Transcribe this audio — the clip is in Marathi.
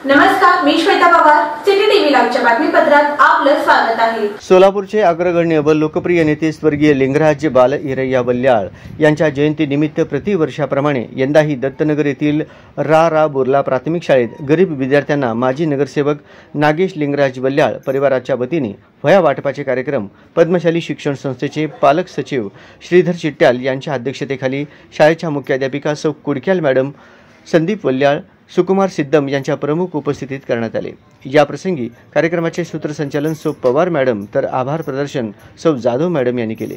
नमस्कार, मी श्वेता पवार, सिटी टीव्ही लाईव्हच्या बातमीपत्रात आपलं स्वागत आहे। सोलापूरचे अग्रगण्य व लोकप्रिय नेते स्वर्गीय लिंगराज बाल हिरय्या वल्याळ यांच्या जयंतीनिमित्त प्रतिवर्षाप्रमाणे यंदाही दत्तनगर येथील रा बोर्ला प्राथमिक शाळेत गरीब विद्यार्थ्यांना माजी नगरसेवक नागेश लिंगराज वल्याळ परिवाराच्या वतीने वह्या वाटपाचे कार्यक्रम पद्मशाली शिक्षण संस्थेचे पालक सचिव श्रीधर चिट्ट्याल यांच्या अध्यक्षतेखाली शाळेच्या मुख्याध्यापिका सौ कुडक्याल मॅडम, संदीप वल्याळ, सुकुमार सिद्धम यांच्या प्रमुख उपस्थितीत करण्यात आले। या प्रसंगी कार्यक्रमाचे सूत्रसंचालन सौ पवार मॅडम तर आभार प्रदर्शन सौ जाधव मॅडम यांनी केले।